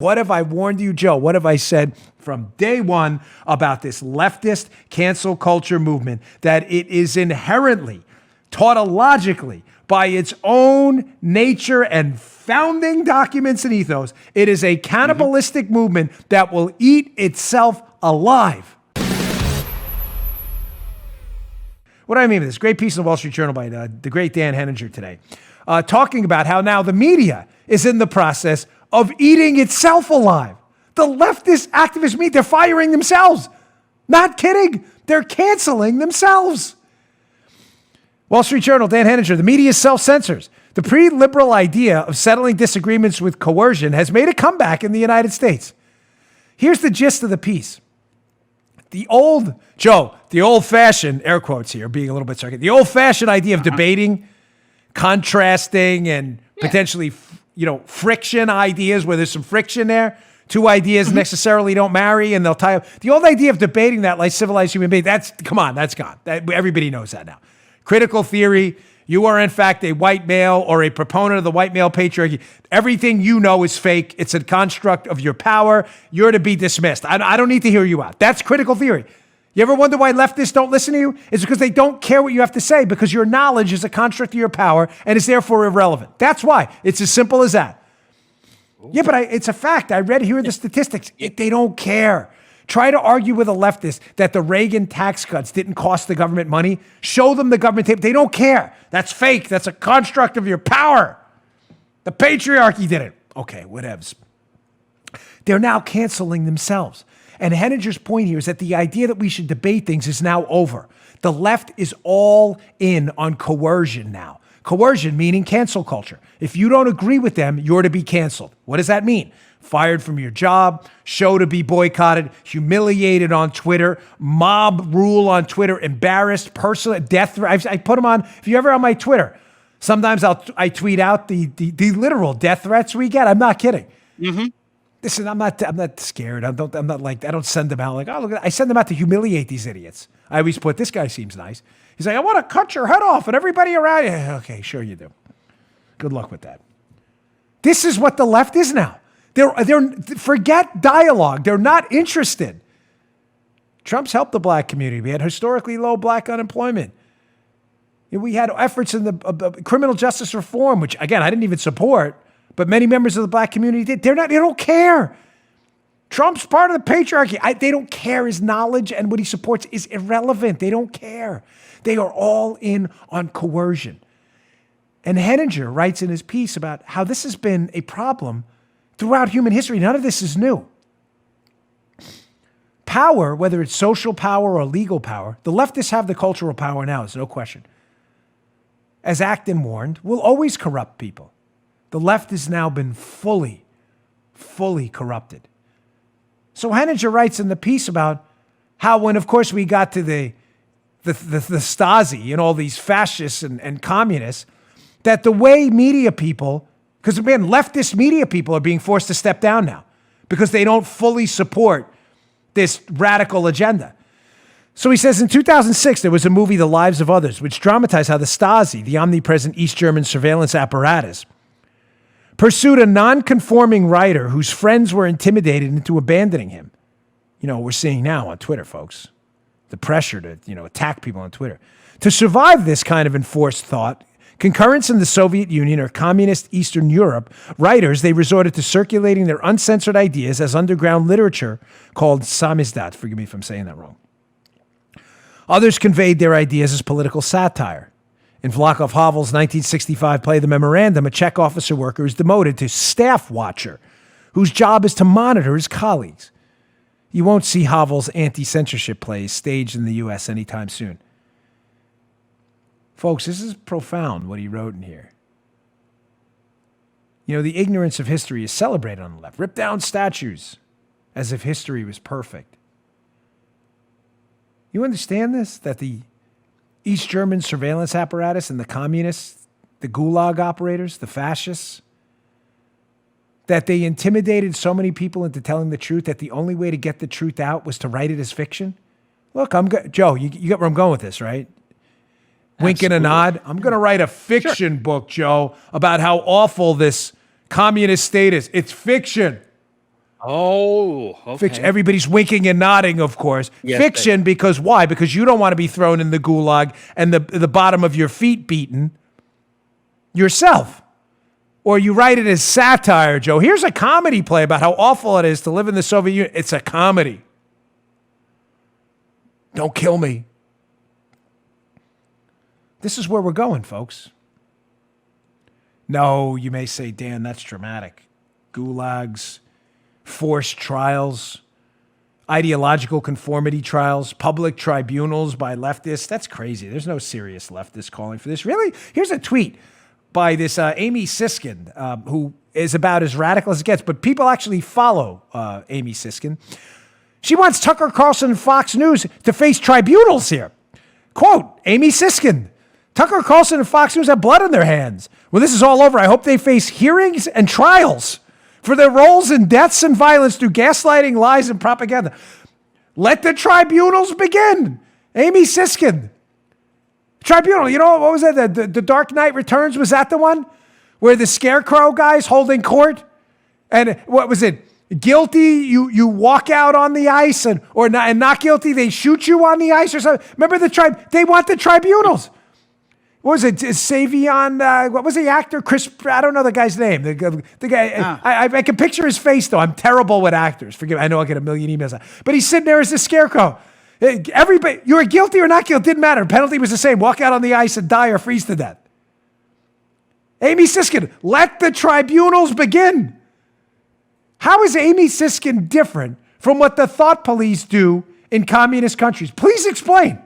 What have I warned you, Joe? What have I said from day one about this leftist cancel culture movement? That it is inherently, tautologically, by its own nature and founding documents and ethos, it is a cannibalistic movement that will eat itself alive. What do I mean by this? Great piece in the Wall Street Journal by the great Dan Henninger today, talking about how now the media is in the process of eating itself alive. The leftist activist media, they're firing themselves. Not kidding. They're canceling themselves. Wall Street Journal, Dan Henninger, the media self-censors. The pre-liberal idea of settling disagreements with coercion has made a comeback in the United States. Here's the gist of the piece. The old-fashioned, air quotes here, being a little bit sarcastic, the old-fashioned idea of debating, contrasting, and potentially, friction ideas where there's some friction there. Two ideas necessarily don't marry, and they'll tie up. The old idea of debating that like civilized human beings, that's gone. Everybody knows that now. Critical theory, you are in fact a white male or a proponent of the white male patriarchy. Everything you know is fake. It's a construct of your power. You're to be dismissed. I don't need to hear you out. That's critical theory. You ever wonder why leftists don't listen to you? It's because they don't care what you have to say, because your knowledge is a construct of your power and is therefore irrelevant. That's why. It's as simple as that. Yeah, but it's a fact. I read here the statistics. They don't care. Try to argue with a leftist that the Reagan tax cuts didn't cost the government money. Show them the government tape. They don't care. That's fake. That's a construct of your power. The patriarchy did it. Okay, whatevs. They're now canceling themselves. And Henninger's point here is that the idea that we should debate things is now over. The left is all in on coercion now. Coercion meaning cancel culture. If you don't agree with them, you're to be canceled. What does that mean? Fired from your job, show to be boycotted, humiliated on Twitter, mob rule on Twitter, embarrassed, personal death threat. I put them on. If you're ever on my Twitter, sometimes I tweet out the literal death threats we get. I'm not kidding. Mm-hmm. Listen, I'm not scared. I don't send them out like, oh, look, I send them out to humiliate these idiots. I always put, this guy seems nice. He's like, I want to cut your head off and everybody around you. Okay, sure you do. Good luck with that. This is what the left is now. They're forget dialogue. They're not interested. Trump's helped the black community. We had historically low black unemployment. We had efforts in the criminal justice reform, which again, I didn't even support, but many members of the black community did. They don't care. Trump's part of the patriarchy. They don't care. His knowledge and what he supports is irrelevant. They don't care. They are all in on coercion. And Henninger writes in his piece about how this has been a problem throughout human history. None of this is new. Power, whether it's social power or legal power, the leftists have the cultural power now, there's no question. As Acton warned, will always corrupt people. The left has now been fully corrupted. So Henninger writes in the piece about how when, of course, we got to the Stasi and all these fascists and communists, that the way media people, because again, leftist media people are being forced to step down now because they don't fully support this radical agenda. So he says in 2006, there was a movie, The Lives of Others, which dramatized how the Stasi, the omnipresent East German surveillance apparatus, pursued a non-conforming writer whose friends were intimidated into abandoning him. We're seeing now on Twitter, folks, the pressure to, attack people on Twitter. To survive this kind of enforced thought, concurrence in the Soviet Union or communist Eastern Europe, writers, they resorted to circulating their uncensored ideas as underground literature called samizdat. Forgive me if I'm saying that wrong. Others conveyed their ideas as political satire. In Vaclav Havel's 1965 play, The Memorandum, a Czech officer worker is demoted to staff watcher, whose job is to monitor his colleagues. You won't see Havel's anti-censorship plays staged in the U.S. anytime soon. Folks, this is profound what he wrote in here. The ignorance of history is celebrated on the left. Rip down statues as if history was perfect. You understand this? That the East German surveillance apparatus and the communists, the gulag operators, the fascists, that they intimidated so many people into telling the truth that the only way to get the truth out was to write it as fiction? Look, Joe, you get where I'm going with this, right? Wink and a nod. I'm going to write a fiction book, Joe, about how awful this communist state is. It's fiction. Oh, okay. Everybody's winking and nodding, of course. Yes, Fiction, because why? Because you don't want to be thrown in the gulag and the bottom of your feet beaten yourself. Or you write it as satire, Joe. Here's a comedy play about how awful it is to live in the Soviet Union. It's a comedy. Don't kill me. This is where we're going, folks. No, you may say, Dan, that's dramatic. Gulags, forced trials, ideological conformity trials, public tribunals by leftists. That's crazy. There's no serious leftists calling for this. Really? Here's a tweet by this Amy Siskin, who is about as radical as it gets, but people actually follow Amy Siskin. She wants Tucker Carlson and Fox News to face tribunals here. Quote, Amy Siskin, Tucker Carlson and Fox News have blood on their hands. When this is all over, I hope they face hearings and trials for their roles in deaths and violence through gaslighting, lies, and propaganda. Let the tribunals begin. Amy Siskin. Tribunal, you know, what was that? The Dark Knight Returns, was that the one? Where the Scarecrow guy's holding court? And what was it? Guilty, you walk out on the ice, and not guilty, they shoot you on the ice or something. Remember they want the tribunals. What was it? Savion, what was the actor? Chris, I don't know the guy's name. The guy, I can picture his face, though. I'm terrible with actors. Forgive me. I know I'll get a million emails. But he's sitting there as the Scarecrow. Everybody, you were guilty or not guilty, didn't matter. Penalty was the same. Walk out on the ice and die or freeze to death. Amy Siskin, let the tribunals begin. How is Amy Siskin different from what the thought police do in communist countries? Please explain.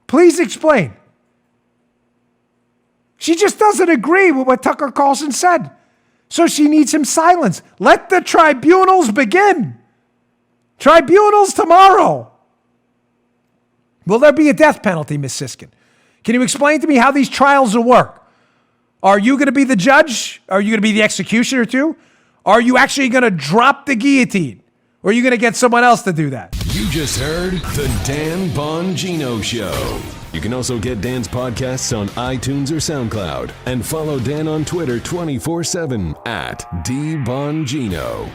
Please explain. She just doesn't agree with what Tucker Carlson said. So she needs him silenced. Let the tribunals begin. Tribunals tomorrow. Will there be a death penalty, Ms. Siskin? Can you explain to me how these trials will work? Are you going to be the judge? Are you going to be the executioner too? Are you actually going to drop the guillotine? Or are you going to get someone else to do that? You just heard The Dan Bongino Show. You can also get Dan's podcasts on iTunes or SoundCloud. And follow Dan on Twitter 24/7 @DBongino.